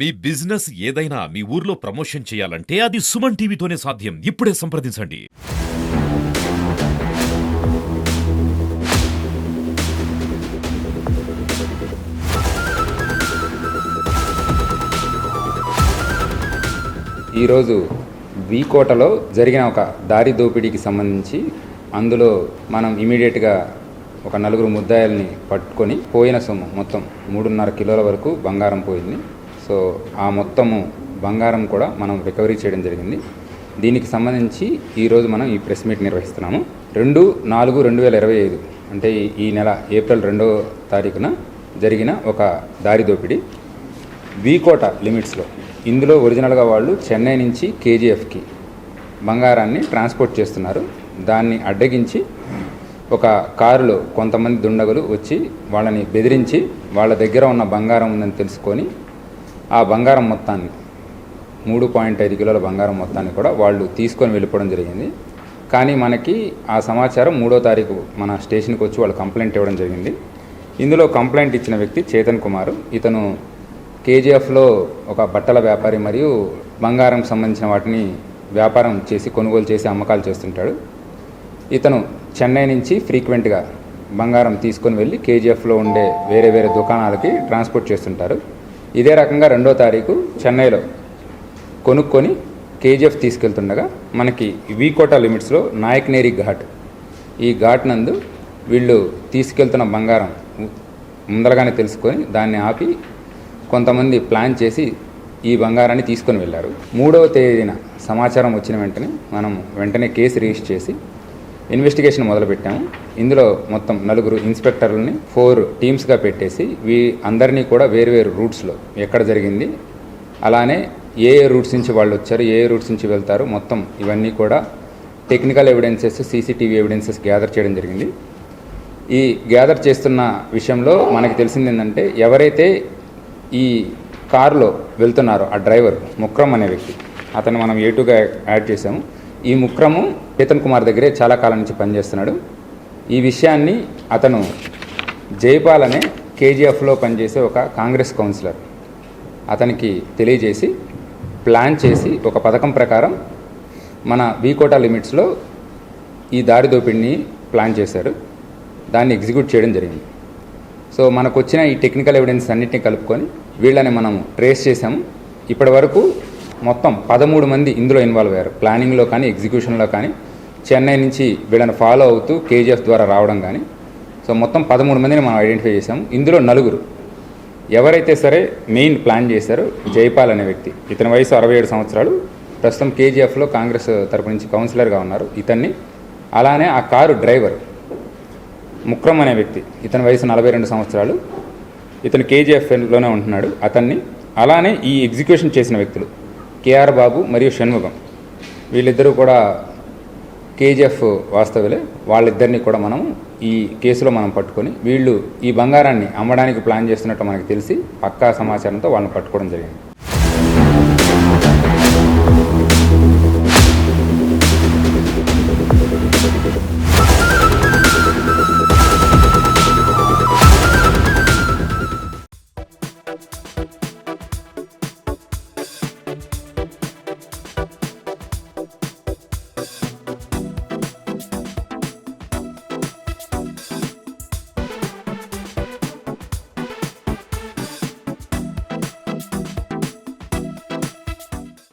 మీ business ఏదైనా మీ ఊర్లో promotion చేయాలంటే అది సుమన్ టీవీతోనే సాధ్యం. ఇప్పుడే సంప్రదించండి. ఈరోజు వీకోటలో జరిగిన ఒక దారి దోపిడీకి సంబంధించి అందులో మనం ఇమీడియట్గా ఒక నలుగురు ముద్దాయిల్ని పట్టుకొని పోయిన సొమ్ము మొత్తం 3.5 కిలోల వరకు బంగారం పోయింది. సో ఆ మొత్తము బంగారం కూడా మనం రికవరీ చేయడం జరిగింది. దీనికి సంబంధించి ఈరోజు మనం ఈ ప్రెస్ మీట్ నిర్వహిస్తున్నాము. 2/4/2025 అంటే ఈ నెల ఏప్రిల్ 2వ తారీఖున జరిగిన ఒక దారి దోపిడీ వీకోట లిమిట్స్లో. ఇందులో ఒరిజినల్గా వాళ్ళు చెన్నై నుంచి కేజీఎఫ్కి బంగారాన్ని ట్రాన్స్పోర్ట్ చేస్తున్నారు. దాన్ని అడ్డగించి ఒక కారులో కొంతమంది దుండగులు వచ్చి వాళ్ళని బెదిరించి వాళ్ళ దగ్గర ఉన్న బంగారం ఉందని తెలుసుకొని ఆ బంగారం మొత్తాన్ని 3.5 కిలోల బంగారం మొత్తాన్ని కూడా వాళ్ళు తీసుకొని వెళ్ళిపోవడం జరిగింది. కానీ మనకి ఆ సమాచారం 3వ తారీఖు మన స్టేషన్కి వచ్చి వాళ్ళు కంప్లైంట్ ఇవ్వడం జరిగింది. ఇందులో కంప్లైంట్ ఇచ్చిన వ్యక్తి చేతన్ కుమార్. ఇతను కేజీఎఫ్లో ఒక బట్టల వ్యాపారి మరియు బంగారం సంబంధించిన వాటిని వ్యాపారం చేసి కొనుగోలు చేసి అమ్మకాలు చేస్తుంటాడు. ఇతను చెన్నై నుంచి ఫ్రీక్వెంట్గా బంగారం తీసుకొని వెళ్ళి కేజీఎఫ్లో ఉండే వేరే వేరే దుకాణాలకి ట్రాన్స్పోర్ట్ చేస్తుంటారు. ఇదే రకంగా 2వ తారీఖు చెన్నైలో కొనుక్కొని కేజీఎఫ్ తీసుకెళ్తుండగా మనకి వీకోట లిమిట్స్లో నాయక్నేరి ఘాట్, ఈ ఘాట్ నందు వీళ్ళు తీసుకెళ్తున్న బంగారం ముందరగానే తెలుసుకొని దాన్ని ఆపి కొంతమంది ప్లాన్ చేసి ఈ బంగారాన్ని తీసుకొని వెళ్ళారు. 3వ తేదీన సమాచారం వచ్చిన వెంటనే కేసు రిజిస్టర్ చేసి ఇన్వెస్టిగేషన్ మొదలుపెట్టాము. ఇందులో మొత్తం 4 ఇన్స్పెక్టర్లని 4 టీమ్స్గా పెట్టేసి అందరినీ కూడా వేరువేరు రూట్స్లో ఎక్కడ జరిగింది, అలానే ఏ రూట్స్ నుంచి వాళ్ళు వచ్చారు, ఏ రూట్స్ నుంచి వెళ్తారు, మొత్తం ఇవన్నీ కూడా technical evidences, CCTV evidences gather చేయడం జరిగింది. ఈ గ్యాదర్ చేస్తున్న విషయంలో మనకి తెలిసింది ఏంటంటే, ఎవరైతే ఈ కారులో వెళ్తున్నారో ఆ డ్రైవర్ ముక్రమ్ అనే వ్యక్తి, అతను మనం A2గా యాడ్ చేసాము. ఈ ముక్రము చేతన్ కుమార్ దగ్గరే చాలా కాలం నుంచి పనిచేస్తున్నాడు. ఈ విషయాన్ని అతను జైపాల్ అనే కేజీఎఫ్లో పనిచేసే ఒక కాంగ్రెస్ కౌన్సిలర్ అతనికి తెలియజేసి ప్లాన్ చేసి ఒక పథకం ప్రకారం మన వీకోట లిమిట్స్లో ఈ దారి దోపిడిని ప్లాన్ చేశారు. దాన్ని ఎగ్జిక్యూట్ చేయడం జరిగింది. సో మనకు వచ్చిన ఈ టెక్నికల్ ఎవిడెన్స్ అన్నింటినీ కలుపుకొని వీళ్ళని మనం ట్రేస్ చేసాము. ఇప్పటి వరకు మొత్తం 13 మంది ఇందులో ఇన్వాల్వ్ అయ్యారు. ప్లానింగ్లో కానీ ఎగ్జిక్యూషన్లో కానీ చెన్నై నుంచి వీళ్ళని ఫాలో అవుతూ కేజీఎఫ్ ద్వారా రావడం కానీ. సో మొత్తం 13 మందిని మనం ఐడెంటిఫై చేసాము. ఇందులో 4 ఎవరైతే సరే మెయిన్ ప్లాన్ చేశారో జైపాల్ అనే వ్యక్తి, ఇతని వయసు 67 సంవత్సరాలు, ప్రస్తుతం కేజీఎఫ్లో కాంగ్రెస్ తరపు నుంచి కౌన్సిలర్గా ఉన్నారు ఇతన్ని. అలానే ఆ కారు డ్రైవర్ ముక్రమ్ అనే వ్యక్తి, ఇతని వయసు 42 సంవత్సరాలు, ఇతను కేజీఎఫ్లోనే ఉంటున్నాడు అతన్ని. అలానే ఈ ఎగ్జిక్యూషన్ చేసిన వ్యక్తులు కేఆర్ బాబు మరియు షణ్ముఖం, వీళ్ళిద్దరూ కూడా కేజీఎఫ్ వాస్తవులే. వాళ్ళిద్దరినీ కూడా మనం ఈ కేసులో మనం పట్టుకొని వీళ్ళు ఈ బంగారాన్ని అమ్మడానికి ప్లాన్ చేస్తున్నట్టు మనకు తెలిసి పక్కా సమాచారంతో వాళ్ళని పట్టుకోవడం జరిగింది.